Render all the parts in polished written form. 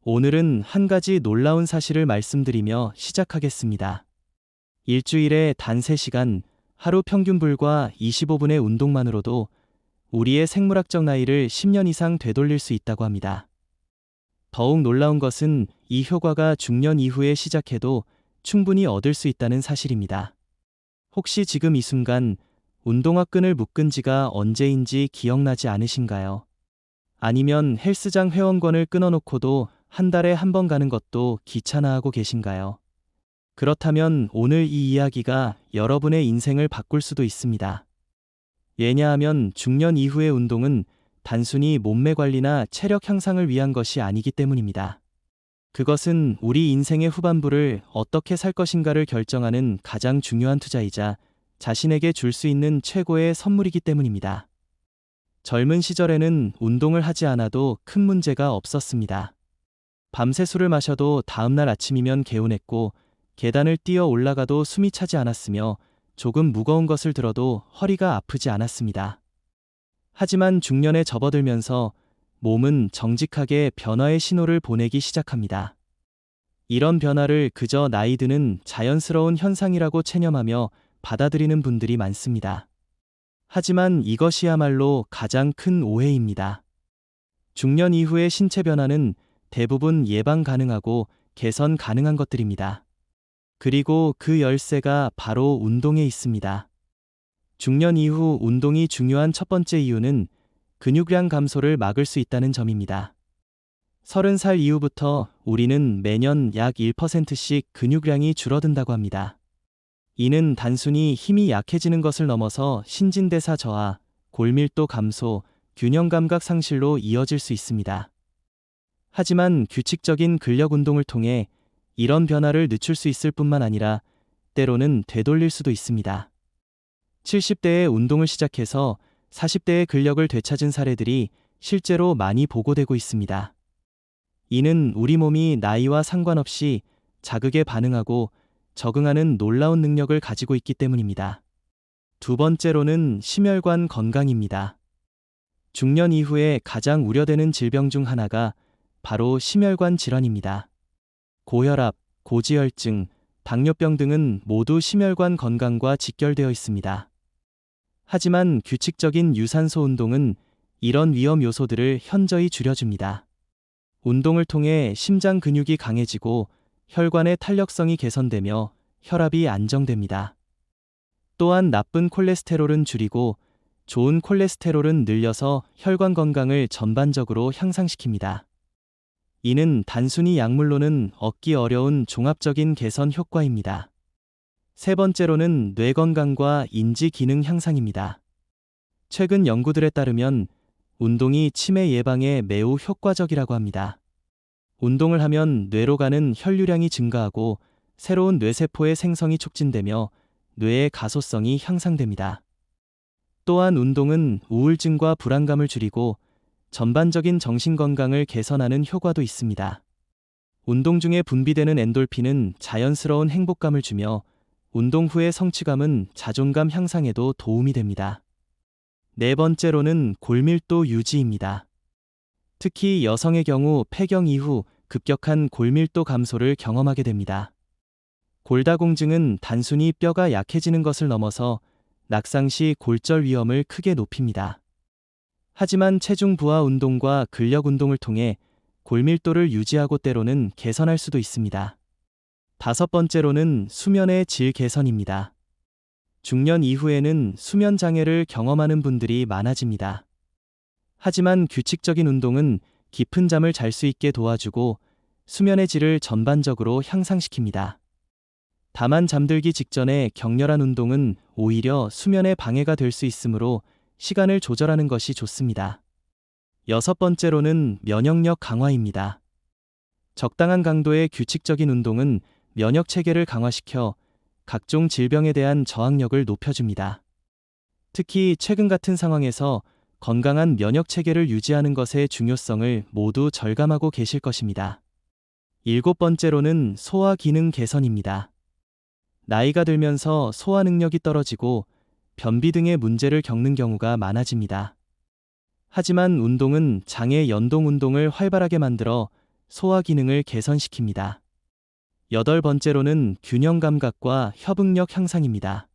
오늘은 한 가지 놀라운 사실을 말씀드리며 시작하겠습니다. 일주일에 단 3시간, 하루 평균 불과 25분의 운동만으로도 우리의 생물학적 나이를 10년 이상 되돌릴 수 있다고 합니다. 더욱 놀라운 것은 이 효과가 중년 이후에 시작해도 충분히 얻을 수 있다는 사실입니다. 혹시 지금 이 순간 운동화 끈을 묶은 지가 언제인지 기억나지 않으신가요? 아니면 헬스장 회원권을 끊어놓고도 한 달에 한 번 가는 것도 귀찮아하고 계신가요? 그렇다면 오늘 이 이야기가 여러분의 인생을 바꿀 수도 있습니다. 왜냐하면 중년 이후의 운동은 단순히 몸매 관리나 체력 향상을 위한 것이 아니기 때문입니다. 그것은 우리 인생의 후반부를 어떻게 살 것인가를 결정하는 가장 중요한 투자이자 자신에게 줄 수 있는 최고의 선물이기 때문입니다. 젊은 시절에는 운동을 하지 않아도 큰 문제가 없었습니다. 밤새 술을 마셔도 다음날 아침이면 개운했고 계단을 뛰어 올라가도 숨이 차지 않았으며 조금 무거운 것을 들어도 허리가 아프지 않았습니다. 하지만 중년에 접어들면서 몸은 정직하게 변화의 신호를 보내기 시작합니다. 이런 변화를 그저 나이 드는 자연스러운 현상이라고 체념하며 받아들이는 분들이 많습니다. 하지만 이것이야말로 가장 큰 오해입니다. 중년 이후의 신체 변화는 대부분 예방 가능하고 개선 가능한 것들입니다. 그리고 그 열쇠가 바로 운동에 있습니다. 중년 이후 운동이 중요한 첫 번째 이유는 근육량 감소를 막을 수 있다는 점입니다. 30살 이후부터 우리는 매년 약 1%씩 근육량이 줄어든다고 합니다. 이는 단순히 힘이 약해지는 것을 넘어서 신진대사 저하, 골밀도 감소, 균형 감각 상실로 이어질 수 있습니다. 하지만 규칙적인 근력 운동을 통해 이런 변화를 늦출 수 있을 뿐만 아니라 때로는 되돌릴 수도 있습니다. 70대에 운동을 시작해서 40대의 근력을 되찾은 사례들이 실제로 많이 보고되고 있습니다. 이는 우리 몸이 나이와 상관없이 자극에 반응하고 적응하는 놀라운 능력을 가지고 있기 때문입니다. 두 번째로는 심혈관 건강입니다. 중년 이후에 가장 우려되는 질병 중 하나가 바로 심혈관 질환입니다. 고혈압, 고지혈증, 당뇨병 등은 모두 심혈관 건강과 직결되어 있습니다. 하지만 규칙적인 유산소 운동은 이런 위험 요소들을 현저히 줄여줍니다. 운동을 통해 심장 근육이 강해지고 혈관의 탄력성이 개선되며 혈압이 안정됩니다. 또한 나쁜 콜레스테롤은 줄이고 좋은 콜레스테롤은 늘려서 혈관 건강을 전반적으로 향상시킵니다. 이는 단순히 약물로는 얻기 어려운 종합적인 개선 효과입니다. 세 번째로는 뇌 건강과 인지 기능 향상입니다. 최근 연구들에 따르면 운동이 치매 예방에 매우 효과적이라고 합니다. 운동을 하면 뇌로 가는 혈류량이 증가하고 새로운 뇌세포의 생성이 촉진되며 뇌의 가소성이 향상됩니다. 또한 운동은 우울증과 불안감을 줄이고 전반적인 정신건강을 개선하는 효과도 있습니다. 운동 중에 분비되는 엔돌핀은 자연스러운 행복감을 주며 운동 후의 성취감은 자존감 향상에도 도움이 됩니다. 네 번째로는 골밀도 유지입니다. 특히 여성의 경우 폐경 이후 급격한 골밀도 감소를 경험하게 됩니다. 골다공증은 단순히 뼈가 약해지는 것을 넘어서 낙상 시 골절 위험을 크게 높입니다. 하지만 체중 부하 운동과 근력 운동을 통해 골밀도를 유지하고 때로는 개선할 수도 있습니다. 다섯 번째로는 수면의 질 개선입니다. 중년 이후에는 수면 장애를 경험하는 분들이 많아집니다. 하지만 규칙적인 운동은 깊은 잠을 잘 수 있게 도와주고 수면의 질을 전반적으로 향상시킵니다. 다만 잠들기 직전에 격렬한 운동은 오히려 수면에 방해가 될 수 있으므로 시간을 조절하는 것이 좋습니다. 여섯 번째로는 면역력 강화입니다. 적당한 강도의 규칙적인 운동은 면역 체계를 강화시켜 각종 질병에 대한 저항력을 높여줍니다. 특히 최근 같은 상황에서 건강한 면역 체계를 유지하는 것의 중요성을 모두 절감하고 계실 것입니다. 일곱 번째로는 소화 기능 개선입니다. 나이가 들면서 소화 능력이 떨어지고 변비 등의 문제를 겪는 경우가 많아집니다. 하지만 운동은 장의 연동 운동을 활발하게 만들어 소화 기능을 개선시킵니다. 여덟 번째로는 균형 감각과 협응력 향상입니다.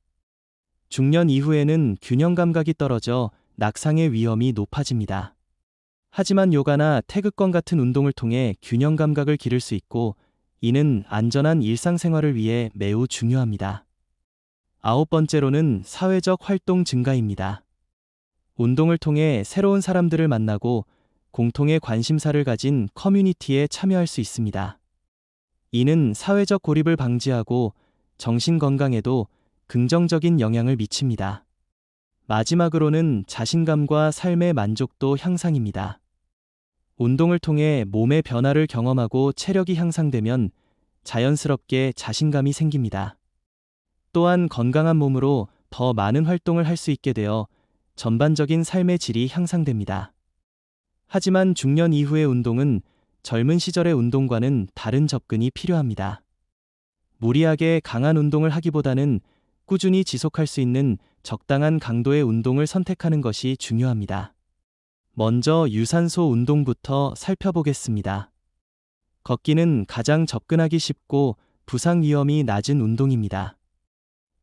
중년 이후에는 균형 감각이 떨어져 낙상의 위험이 높아집니다. 하지만 요가나 태극권 같은 운동을 통해 균형 감각을 기를 수 있고, 이는 안전한 일상생활을 위해 매우 중요합니다. 아홉 번째로는 사회적 활동 증가입니다. 운동을 통해 새로운 사람들을 만나고 공통의 관심사를 가진 커뮤니티에 참여할 수 있습니다. 이는 사회적 고립을 방지하고 정신 건강에도 긍정적인 영향을 미칩니다. 마지막으로는 자신감과 삶의 만족도 향상입니다. 운동을 통해 몸의 변화를 경험하고 체력이 향상되면 자연스럽게 자신감이 생깁니다. 또한 건강한 몸으로 더 많은 활동을 할 수 있게 되어 전반적인 삶의 질이 향상됩니다. 하지만 중년 이후의 운동은 젊은 시절의 운동과는 다른 접근이 필요합니다. 무리하게 강한 운동을 하기보다는 꾸준히 지속할 수 있는 적당한 강도의 운동을 선택하는 것이 중요합니다. 먼저 유산소 운동부터 살펴보겠습니다. 걷기는 가장 접근하기 쉽고 부상 위험이 낮은 운동입니다.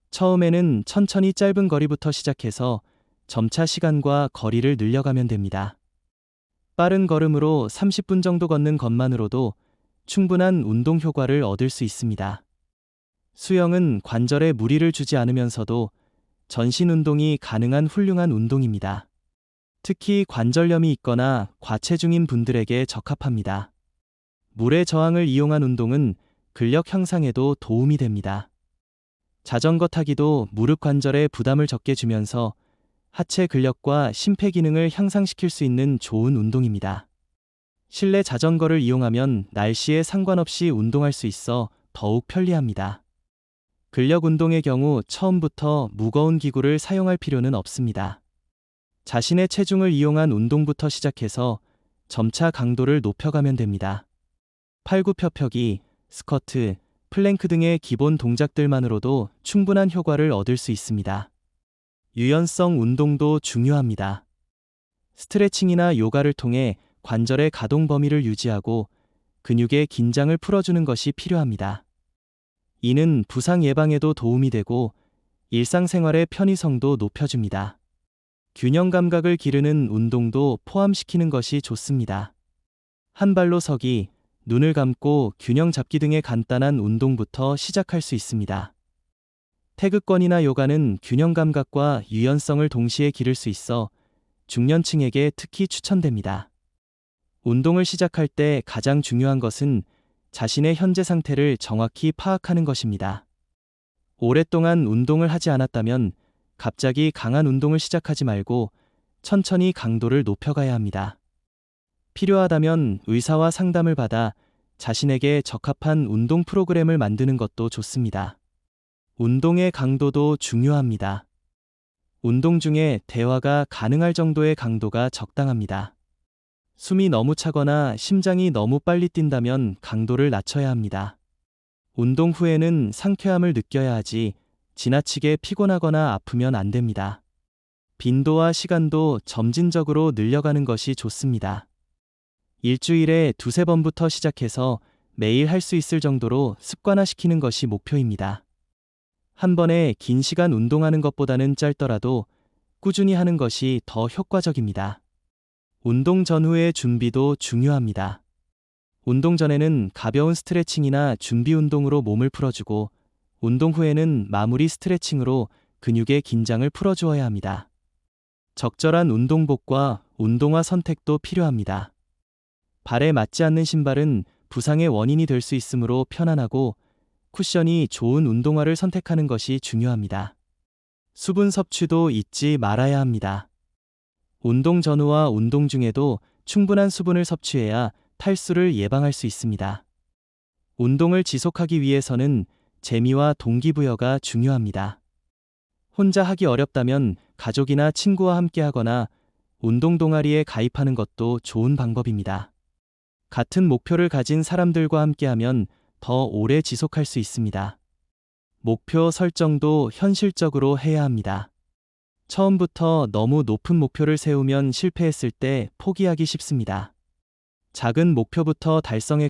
처음에는 천천히 짧은 거리부터 시작해서 점차 시간과 거리를 늘려가면 됩니다. 빠른 걸음으로 30분 정도 걷는 것만으로도 충분한 운동 효과를 얻을 수 있습니다. 수영은 관절에 무리를 주지 않으면서도 전신 운동이 가능한 훌륭한 운동입니다. 특히 관절염이 있거나 과체중인 분들에게 적합합니다. 물의 저항을 이용한 운동은 근력 향상에도 도움이 됩니다. 자전거 타기도 무릎 관절에 부담을 적게 주면서 하체 근력과 심폐 기능을 향상시킬 수 있는 좋은 운동입니다. 실내 자전거를 이용하면 날씨에 상관없이 운동할 수 있어 더욱 편리합니다. 근력 운동의 경우 처음부터 무거운 기구를 사용할 필요는 없습니다. 자신의 체중을 이용한 운동부터 시작해서 점차 강도를 높여가면 됩니다. 팔굽혀펴기, 스쿼트, 플랭크 등의 기본 동작들만으로도 충분한 효과를 얻을 수 있습니다. 유연성 운동도 중요합니다. 스트레칭이나 요가를 통해 관절의 가동 범위를 유지하고 근육의 긴장을 풀어주는 것이 필요합니다. 이는 부상 예방에도 도움이 되고 일상생활의 편의성도 높여줍니다. 균형 감각을 기르는 운동도 포함시키는 것이 좋습니다. 한 발로 서기, 눈을 감고 균형 잡기 등의 간단한 운동부터 시작할 수 있습니다. 태극권이나 요가는 균형 감각과 유연성을 동시에 기를 수 있어 중년층에게 특히 추천됩니다. 운동을 시작할 때 가장 중요한 것은 자신의 현재 상태를 정확히 파악하는 것입니다. 오랫동안 운동을 하지 않았다면 갑자기 강한 운동을 시작하지 말고 천천히 강도를 높여가야 합니다. 필요하다면 의사와 상담을 받아 자신에게 적합한 운동 프로그램을 만드는 것도 좋습니다. 운동의 강도도 중요합니다. 운동 중에 대화가 가능할 정도의 강도가 적당합니다. 숨이 너무 차거나 심장이 너무 빨리 뛴다면 강도를 낮춰야 합니다. 운동 후에는 상쾌함을 느껴야 하지 지나치게 피곤하거나 아프면 안 됩니다. 빈도와 시간도 점진적으로 늘려가는 것이 좋습니다. 일주일에 두세 번부터 시작해서 매일 할 수 있을 정도로 습관화시키는 것이 목표입니다. 한 번에 긴 시간 운동하는 것보다는 짧더라도 꾸준히 하는 것이 더 효과적입니다. 운동 전후의 준비도 중요합니다. 운동 전에는 가벼운 스트레칭이나 준비 운동으로 몸을 풀어주고 운동 후에는 마무리 스트레칭으로 근육의 긴장을 풀어주어야 합니다. 적절한 운동복과 운동화 선택도 필요합니다. 발에 맞지 않는 신발은 부상의 원인이 될 수 있으므로 편안하고 쿠션이 좋은 운동화를 선택하는 것이 중요합니다. 수분 섭취도 잊지 말아야 합니다. 운동 전후와 운동 중에도 충분한 수분을 섭취해야 탈수를 예방할 수 있습니다. 운동을 지속하기 위해서는 재미와 동기부여가 중요합니다. 혼자 하기 어렵다면 가족이나 친구와 함께 하거나 운동 동아리에 가입하는 것도 좋은 방법입니다. 같은 목표를 가진 사람들과 함께하면 더 오래 지속할 수 있습니다. 목표 설정도 현실적으로 해야 합니다. 처음부터 너무 높은 목표를 세우면 실패했을 때 포기하기 쉽습니다. 작은 목표부터 달성해